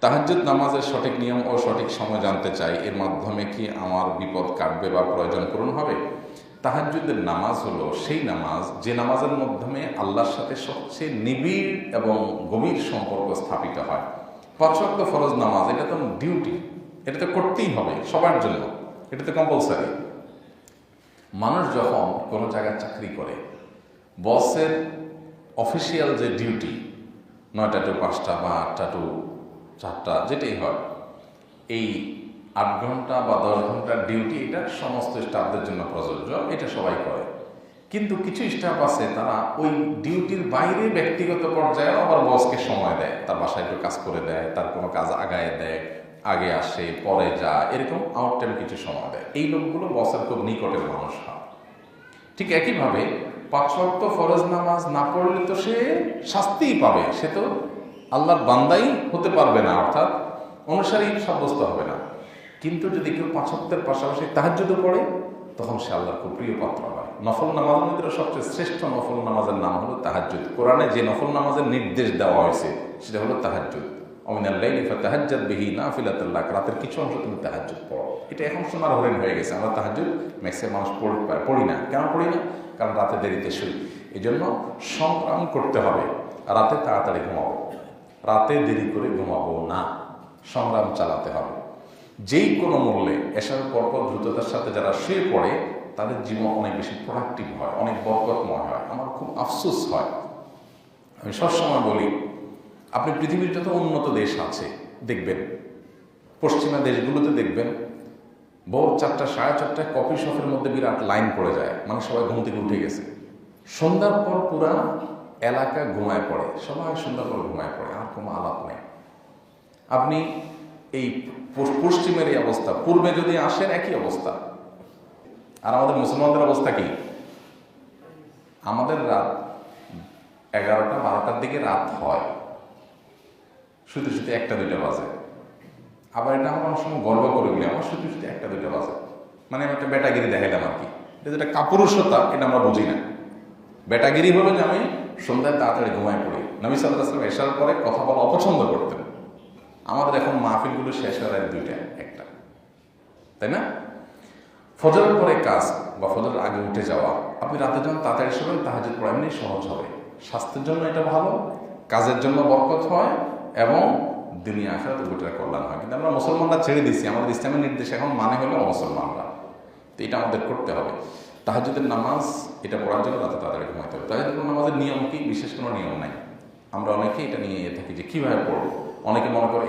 তাহাজ্জুদ নামাজের সঠিক নিয়ম ও সঠিক সময় জানতে চাই, এর মাধ্যমে কি আমার বিপদ কাটবে বা প্রয়োজন পূরণ হবে? তাহাজ্জুদের নামাজ হলো সেই নামাজ যে নামাজের মাধ্যমে আল্লাহর সাথে সবচেয়ে নিবিড় এবং গভীর সম্পর্ক স্থাপিত হয়। 5 ওয়াক্ত ফরজ নামাজ, এটা তো ডিউটি, এটা তো করতেই হবে সবার জন্য, এটা তো কম্পালসারি। মানুষ যখন কোনো জায়গায় চাকরি করে, বসের অফিসিয়াল যে ডিউটি 9টা টু 5টা বা 8টা টু 4টা যেটাই হয়, এই 8 ঘন্টা বা 10 ঘন্টার ডিউটি এটা সমস্ত স্টাফদের জন্য প্রযোজ্য, এটা সবাই করে। কিন্তু কিছু স্টাফ আছে তারা ওই ডিউটির বাইরে ব্যক্তিগত পর্যায়ে আবার বসকে সময় দেয়, তার বাসায় একটু কাজ করে দেয়, তার কোনো কাজ আগায় দেয়, আগে আসে পরে যায়, এরকম আউট টাইম কিছু সময় দেয়। এই লোকগুলো বসের খুব নিকটের মানুষ হয়। ঠিক একইভাবে 5 ওয়াক্ত ফরজ নামাজ না পড়লে তো সে শাস্তিই পাবে, সে তো আল্লাহর বান্দাই হতে পারবে না, অর্থাৎ অনুসারী সাব্যস্ত হবে না। কিন্তু যদি কেউ 5 ওয়াক্তের পাশাপাশি তাহাজ্জুদও পড়ে, তখন সে আল্লাহর খুব প্রিয় পাত্র হয়। নফল নামাজের মধ্যে সবচেয়ে শ্রেষ্ঠ নফল নামাজের নাম হলো তাহাজ্জুদ। কোরআনে যে নফল নামাজের নির্দেশ দেওয়া হয়েছে সেটা হলো তাহাজ্জুদ। অমিনাল লাইলি ফাতাহাজ্জাদ বিহি নাফিলাতাল লাক, রাতের কিছু অংশ তুমি তাহাজ্জুদ পড়ো। এটা এখন সোনার হরিণ হয়ে গেছে। আমরা তাহাজ্জুদ ম্যাক্সিমাম মানুষ পড়ি না। কেন পড়ি না? কারণ রাতে দেরিতে শুই। এই জন্য সংগ্রাম করতে হবে, রাতে তাড়াতাড়ি ঘুমাবো, রাতে দেরি করে ঘুমাবো না, সংগ্রাম চালাতে হবে। যেই কোনো মূল্যে এশার পরপর দ্রুততার সাথে যারা শুয়ে পড়ে, তাদের জীবন অনেক বেশি প্রোডাক্টিভ হয়, অনেক বরকতময় হয়। আমার খুব আফসোস হয়, আমি সবসময় বলি, আপনি পৃথিবীর যত উন্নত দেশ আছে দেখবেন, পশ্চিমা দেশগুলোতে দেখবেন ভোর 4টা 4:30টায় কফি শপের মধ্যে বিরাট লাইন পড়ে যায়, মানে সবাই ঘুম থেকে উঠে গেছে। সন্ধ্যার পর পুরা এলাকা ঘুমায় পড়ে, সবাই সন্ধ্যার পর ঘুমায় পড়ে, আর কোনো আলাপ নেই। আপনি এই পশ্চিমের এই অবস্থা, পূর্বে যদি আসেন একই অবস্থা। আর আমাদের মুসলমানদের অবস্থা কি? আমাদের রাত 11টা 12টার দিকে রাত হয়, শুধু শুধু 1টা 2টা বাজে। আবার এটা আমার অনেক সময় গর্ব করে বলি, আমার শুধু শুধু 1টা 2টা বাজে, মানে আমি একটা বেটাগিরি দেখাইলাম আর কি। এটা যেটা কাপুরুষতা, এটা আমরা বুঝি না। বেটাগিরি হলো যে আমি সন্ধ্যায় তাড়াতাড়ি ঘুমায় পড়ি। নবী সাল্লাল্লাহু আলাইহি ওয়াসাল্লাম এশার পরে কথা বলা অপছন্দ করতেন। আমাদের এখন মাহফিলগুলো শেষ হয় রাত 2টা 1টা, তাই না? ফজরের পরে কাজ বা ফজরের আগে উঠে যাওয়া, আপনি রাতে যখন তাড়াতাড়ি শোবেন, তাহাজ্জুদ পড়া এমনি সহজ হবে। স্বাস্থ্যের জন্য এটা ভালো, কাজের জন্য বরকত হয় এবং দুনিয়া আখিরাত উভয়টার কল্যাণ হয়। কিন্তু আমরা মুসলমানরা ছেড়ে দিচ্ছি, আমাদের ইসলামের নির্দেশ এখন মানে হলো মুসলমানরা। তো এটা আমাদের করতে হবে। তাহাজ্জুদের নামাজ এটা পড়ার জন্য রাতে তাড়াতাড়ি ঘুমাতে হবে। তাহাজ্জুদের নামাজের নিয়ম কি? বিশেষ কোনো নিয়ম নাই। আমরা অনেকেই এটা নিয়ে থাকি যে কীভাবে পড়বো। অনেকে মনে করে